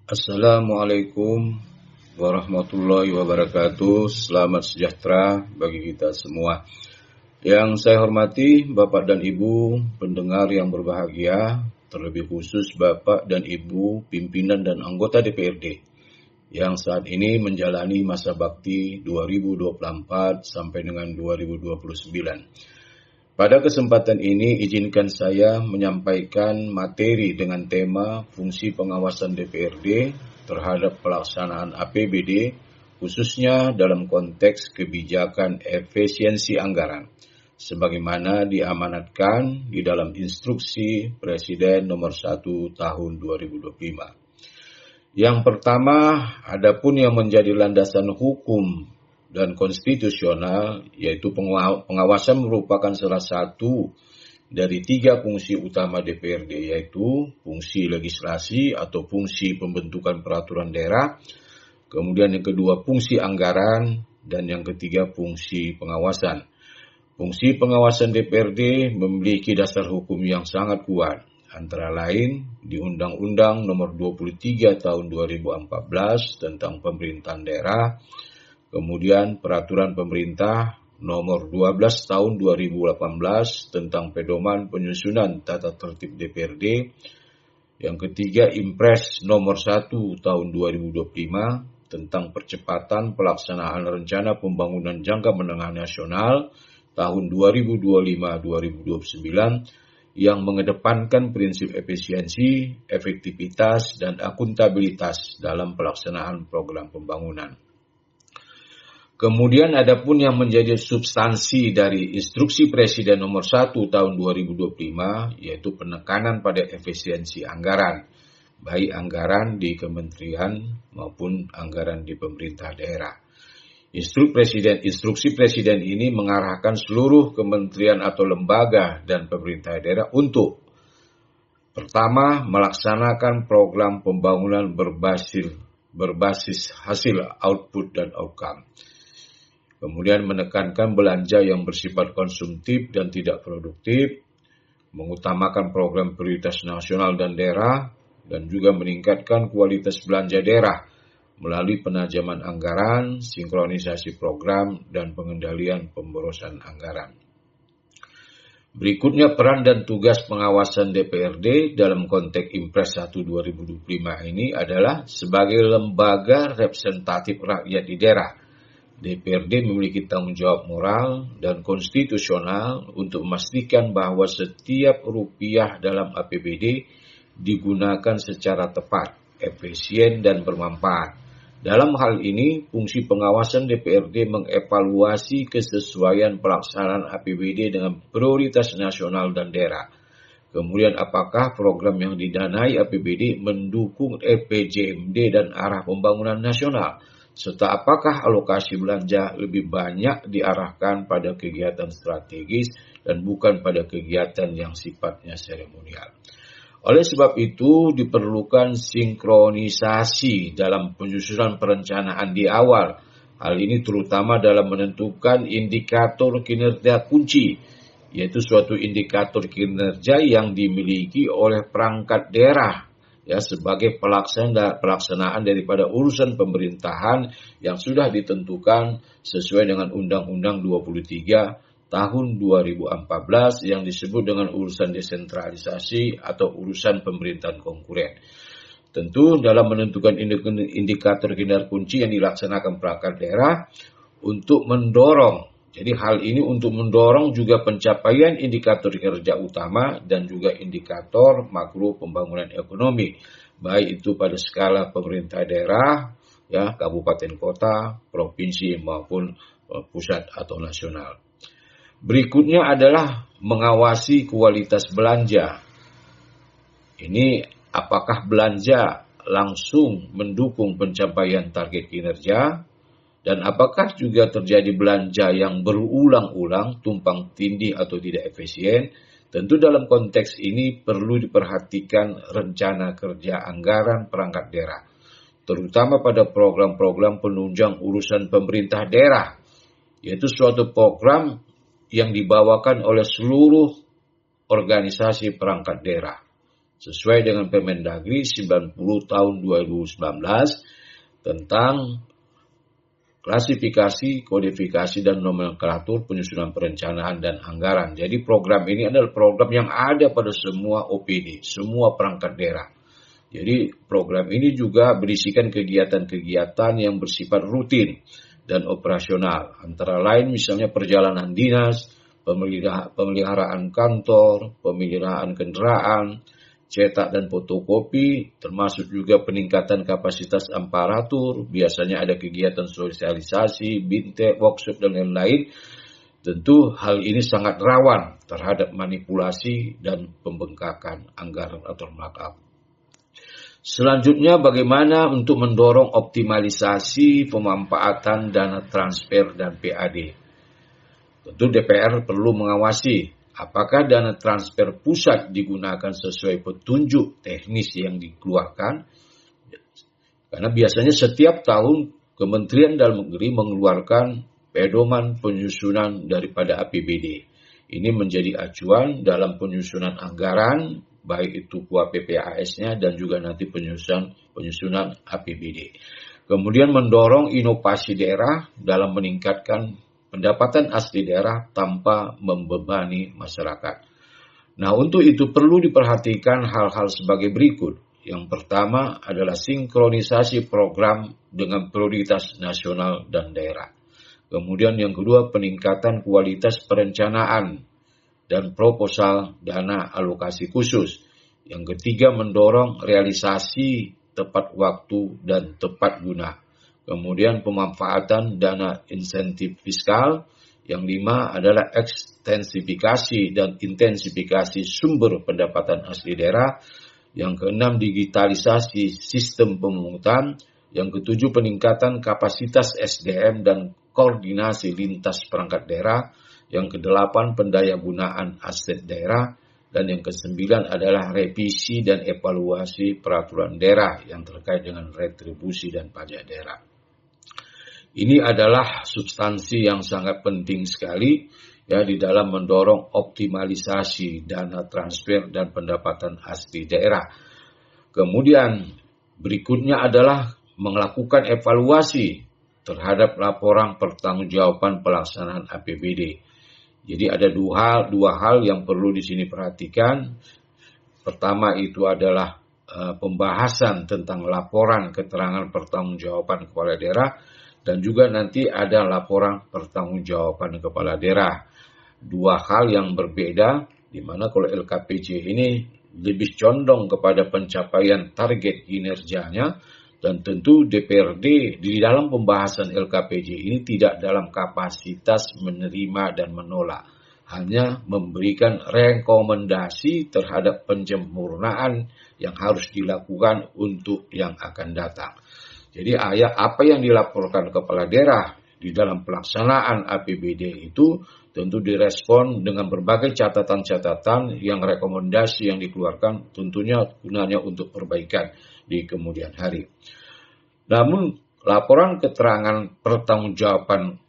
Assalamualaikum warahmatullahi wabarakatuh. Selamat sejahtera bagi kita semua. Yang saya hormati Bapak dan Ibu pendengar yang berbahagia, terlebih khusus Bapak dan Ibu pimpinan dan anggota DPRD yang saat ini menjalani masa bakti 2024 sampai dengan 2029. Pada kesempatan ini, izinkan saya menyampaikan materi dengan tema fungsi pengawasan DPRD terhadap pelaksanaan APBD, khususnya dalam konteks kebijakan efisiensi anggaran, sebagaimana diamanatkan di dalam Instruksi Presiden Nomor 1 Tahun 2025. Yang pertama, adapun yang menjadi landasan hukum dan konstitusional, yaitu pengawasan merupakan salah satu dari 3 fungsi utama DPRD, yaitu fungsi legislasi atau fungsi pembentukan peraturan daerah, kemudian yang kedua fungsi anggaran, dan yang ketiga fungsi pengawasan. Fungsi pengawasan DPRD memiliki dasar hukum yang sangat kuat, antara lain di Undang-Undang Nomor 23 Tahun 2014 tentang Pemerintahan Daerah, kemudian Peraturan Pemerintah Nomor 12 Tahun 2018 tentang Pedoman Penyusunan Tata Tertib DPRD. Yang ketiga, Impres Nomor 1 Tahun 2025 tentang Percepatan Pelaksanaan Rencana Pembangunan Jangka Menengah Nasional tahun 2025-2029 yang mengedepankan prinsip efisiensi, efektivitas, dan akuntabilitas dalam pelaksanaan program pembangunan. Kemudian adapun yang menjadi substansi dari Instruksi Presiden Nomor 1 Tahun 2025, yaitu penekanan pada efisiensi anggaran, baik anggaran di kementerian maupun anggaran di pemerintah daerah. Instruksi Presiden ini mengarahkan seluruh kementerian atau lembaga dan pemerintah daerah untuk pertama, melaksanakan program pembangunan berbasis hasil output dan outcome. Kemudian menekankan belanja yang bersifat konsumtif dan tidak produktif, mengutamakan program prioritas nasional dan daerah, dan juga meningkatkan kualitas belanja daerah melalui penajaman anggaran, sinkronisasi program, dan pengendalian pemborosan anggaran. Berikutnya peran dan tugas pengawasan DPRD dalam konteks Impres 1 2025 ini adalah sebagai lembaga representatif rakyat di daerah. DPRD memiliki tanggung jawab moral dan konstitusional untuk memastikan bahwa setiap rupiah dalam APBD digunakan secara tepat, efisien, dan bermanfaat. Dalam hal ini, fungsi pengawasan DPRD mengevaluasi kesesuaian pelaksanaan APBD dengan prioritas nasional dan daerah. Kemudian apakah program yang didanai APBD mendukung RPJMD dan arah pembangunan nasional? Serta apakah alokasi belanja lebih banyak diarahkan pada kegiatan strategis dan bukan pada kegiatan yang sifatnya seremonial. Oleh sebab itu diperlukan sinkronisasi dalam penyusunan perencanaan di awal. Hal ini terutama dalam menentukan indikator kinerja kunci, yaitu suatu indikator kinerja yang dimiliki oleh perangkat daerah sebagai pelaksanaan daripada urusan pemerintahan yang sudah ditentukan sesuai dengan Undang-Undang 23 Tahun 2014 yang disebut dengan urusan desentralisasi atau urusan pemerintahan konkuren. Tentu dalam menentukan indikator kinerja kunci yang dilaksanakan perangkat daerah untuk mendorong. Jadi hal ini untuk mendorong juga pencapaian indikator kinerja utama dan juga indikator makro pembangunan ekonomi, baik itu pada skala pemerintah daerah, kabupaten kota, provinsi maupun pusat atau nasional. Berikutnya adalah mengawasi kualitas belanja. Ini apakah belanja langsung mendukung pencapaian target kinerja? Dan apakah juga terjadi belanja yang berulang-ulang, tumpang tindih atau tidak efisien? Tentu dalam konteks ini perlu diperhatikan rencana kerja anggaran perangkat daerah, terutama pada program-program penunjang urusan pemerintah daerah, yaitu suatu program yang dibawakan oleh seluruh organisasi perangkat daerah. sesuai dengan Permendagri 90 tahun 2019 tentang klasifikasi, kodifikasi, dan nomenklatur penyusunan perencanaan dan anggaran. Jadi program ini adalah program yang ada pada semua OPD, semua perangkat daerah. Jadi program ini juga berisikan kegiatan-kegiatan yang bersifat rutin dan operasional. Antara lain misalnya perjalanan dinas, pemeliharaan kantor, pemeliharaan kendaraan, cetak dan fotokopi, termasuk juga peningkatan kapasitas aparatur, biasanya ada kegiatan sosialisasi, bintek, workshop, dan lain-lain. Tentu hal ini sangat rawan terhadap manipulasi dan pembengkakan anggaran atau markup. Selanjutnya, bagaimana untuk mendorong optimalisasi pemanfaatan dana transfer dan PAD? Tentu DPR perlu mengawasi apakah dana transfer pusat digunakan sesuai petunjuk teknis yang dikeluarkan? Karena biasanya setiap tahun Kementerian Dalam Negeri mengeluarkan pedoman penyusunan daripada APBD. Ini menjadi acuan dalam penyusunan anggaran, baik itu kuap PPAS-nya dan juga nanti penyusunan APBD. Kemudian mendorong inovasi daerah dalam meningkatkan pendapatan asli daerah tanpa membebani masyarakat. Nah, untuk itu perlu diperhatikan hal-hal sebagai berikut. Yang pertama adalah sinkronisasi program dengan prioritas nasional dan daerah. Kemudian yang kedua, peningkatan kualitas perencanaan dan proposal dana alokasi khusus. Yang ketiga, mendorong realisasi tepat waktu dan tepat guna. Kemudian pemanfaatan dana insentif fiskal. Yang 5 adalah ekstensifikasi dan intensifikasi sumber pendapatan asli daerah. Yang ke-6 digitalisasi sistem pemungutan. Yang ke-7 peningkatan kapasitas SDM dan koordinasi lintas perangkat daerah. Yang ke-8 pendayagunaan aset daerah. Dan yang ke-9 adalah revisi dan evaluasi peraturan daerah yang terkait dengan retribusi dan pajak daerah. Ini adalah substansi yang sangat penting sekali ya di dalam mendorong optimalisasi dana transfer dan pendapatan asli daerah. Kemudian berikutnya adalah melakukan evaluasi terhadap laporan pertanggungjawaban pelaksanaan APBD. Jadi ada dua hal yang perlu di sini perhatikan. Pertama itu adalah pembahasan tentang laporan keterangan pertanggungjawaban kepala daerah. Dan juga nanti ada laporan pertanggungjawaban kepala daerah. Dua hal yang berbeda, di mana kalau LKPJ ini lebih condong kepada pencapaian target kinerjanya, dan tentu DPRD di dalam pembahasan LKPJ ini tidak dalam kapasitas menerima dan menolak, hanya memberikan rekomendasi terhadap penyempurnaan yang harus dilakukan untuk yang akan datang. Jadi apa yang dilaporkan kepala daerah di dalam pelaksanaan APBD itu tentu direspon dengan berbagai catatan-catatan yang rekomendasi yang dikeluarkan tentunya gunanya untuk perbaikan di kemudian hari. Namun laporan keterangan pertanggungjawaban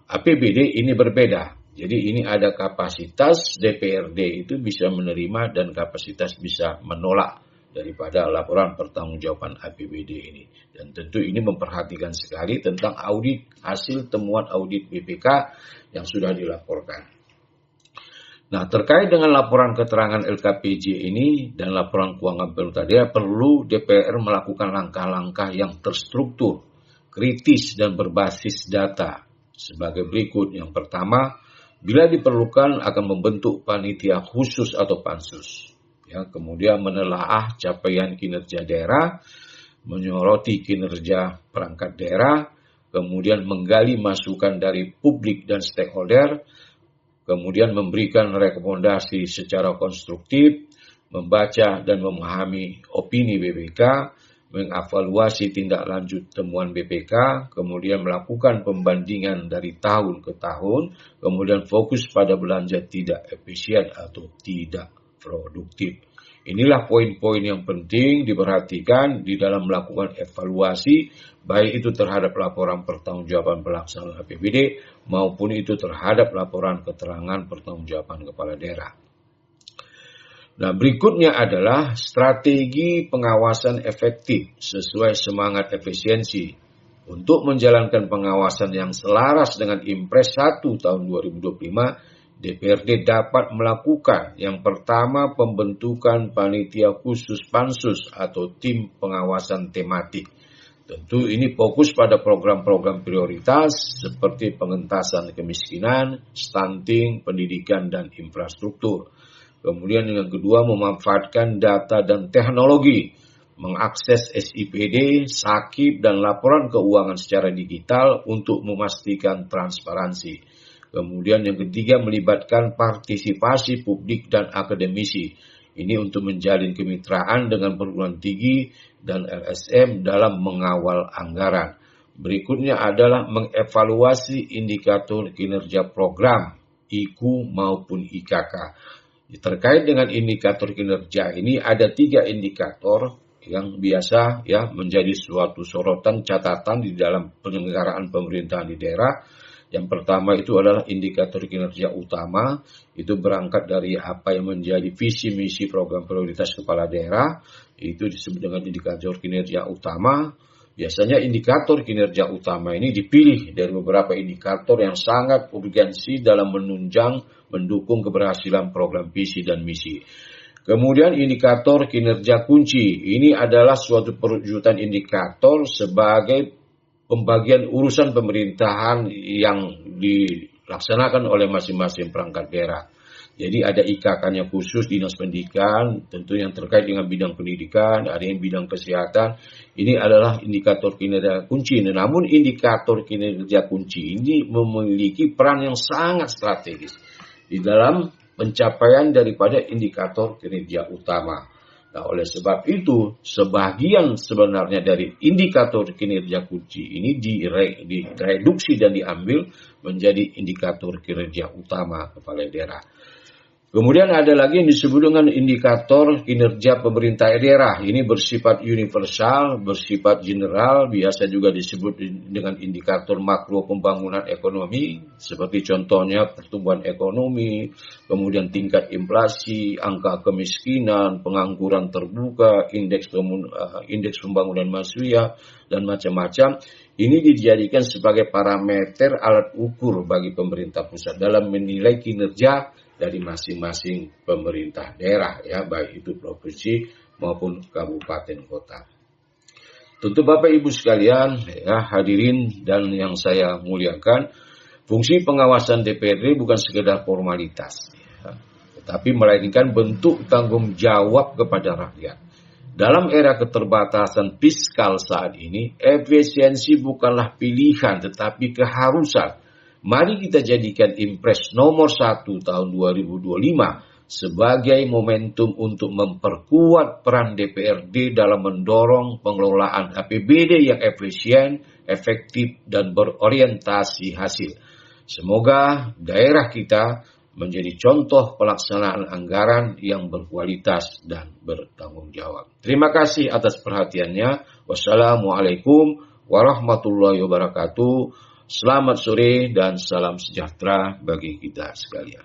APBD ini berbeda. Jadi ini ada kapasitas DPRD itu bisa menerima dan kapasitas bisa menolak daripada laporan pertanggungjawaban APBD ini. Dan tentu ini memperhatikan sekali tentang audit, hasil temuan audit BPK yang sudah dilaporkan. Nah, terkait dengan laporan keterangan LKPJ ini dan laporan keuangan pemerintah daerah, perlu DPR melakukan langkah-langkah yang terstruktur, kritis, dan berbasis data sebagai berikut. Yang pertama, bila diperlukan akan membentuk panitia khusus atau pansus. Ya, kemudian menelaah capaian kinerja daerah, menyoroti kinerja perangkat daerah, kemudian menggali masukan dari publik dan stakeholder, kemudian memberikan rekomendasi secara konstruktif, membaca dan memahami opini BPK, mengevaluasi tindak lanjut temuan BPK, kemudian melakukan pembandingan dari tahun ke tahun, kemudian fokus pada belanja tidak efisien atau tidak produktif. Inilah poin-poin yang penting diperhatikan di dalam melakukan evaluasi, baik itu terhadap laporan pertanggungjawaban pelaksanaan APBD maupun itu terhadap laporan keterangan pertanggungjawaban kepala daerah. Nah, berikutnya adalah strategi pengawasan efektif sesuai semangat efisiensi. Untuk menjalankan pengawasan yang selaras dengan Impres 1 tahun 2025, DPRD dapat melakukan yang pertama pembentukan panitia khusus pansus atau tim pengawasan tematik. Tentu ini fokus pada program-program prioritas seperti pengentasan kemiskinan, stunting, pendidikan, dan infrastruktur. Kemudian yang kedua memanfaatkan data dan teknologi, mengakses SIPD, SAKIP, dan laporan keuangan secara digital untuk memastikan transparansi. Kemudian yang ketiga melibatkan partisipasi publik dan akademisi. Ini untuk menjalin kemitraan dengan perguruan tinggi dan LSM dalam mengawal anggaran. Berikutnya adalah mengevaluasi indikator kinerja program, IKU maupun IKK. Terkait dengan indikator kinerja ini ada 3 indikator yang biasa menjadi suatu sorotan catatan di dalam penyelenggaraan pemerintahan di daerah. Yang pertama itu adalah indikator kinerja utama, itu berangkat dari apa yang menjadi visi misi program prioritas kepala daerah, itu disebut dengan indikator kinerja utama. Biasanya indikator kinerja utama ini dipilih dari beberapa indikator yang sangat urgensi dalam mendukung keberhasilan program visi dan misi. Kemudian indikator kinerja kunci, ini adalah suatu perwujudan indikator sebagai pembagian urusan pemerintahan yang dilaksanakan oleh masing-masing perangkat daerah. Jadi ada IKK-nya khusus Dinas Pendidikan, tentu yang terkait dengan bidang pendidikan, ada yang bidang kesehatan. Ini adalah indikator kinerja kunci. Namun indikator kinerja kunci ini memiliki peran yang sangat strategis di dalam pencapaian daripada indikator kinerja utama. Nah, oleh sebab itu, sebagian sebenarnya dari indikator kinerja kunci ini direduksi dan diambil menjadi indikator kinerja utama kepala daerah. Kemudian ada lagi yang disebut dengan indikator kinerja pemerintah daerah. Ini bersifat universal, bersifat general, biasa juga disebut dengan indikator makro pembangunan ekonomi, seperti contohnya pertumbuhan ekonomi, kemudian tingkat inflasi, angka kemiskinan, pengangguran terbuka, indeks pembangunan manusia, dan macam-macam. Ini dijadikan sebagai parameter alat ukur bagi pemerintah pusat dalam menilai kinerja dari masing-masing pemerintah daerah, baik itu provinsi maupun kabupaten kota. Tentu Bapak Ibu sekalian, hadirin dan yang saya muliakan, fungsi pengawasan DPRD bukan sekedar formalitas, tetapi melainkan bentuk tanggung jawab kepada rakyat. Dalam era keterbatasan fiskal saat ini, efisiensi bukanlah pilihan tetapi keharusan. Mari kita jadikan Impres nomor 1 tahun 2025 sebagai momentum untuk memperkuat peran DPRD dalam mendorong pengelolaan APBD yang efisien, efektif, dan berorientasi hasil. Semoga daerah kita menjadi contoh pelaksanaan anggaran yang berkualitas dan bertanggung jawab. Terima kasih atas perhatiannya. Wassalamualaikum warahmatullahi wabarakatuh. Selamat sore dan salam sejahtera bagi kita sekalian.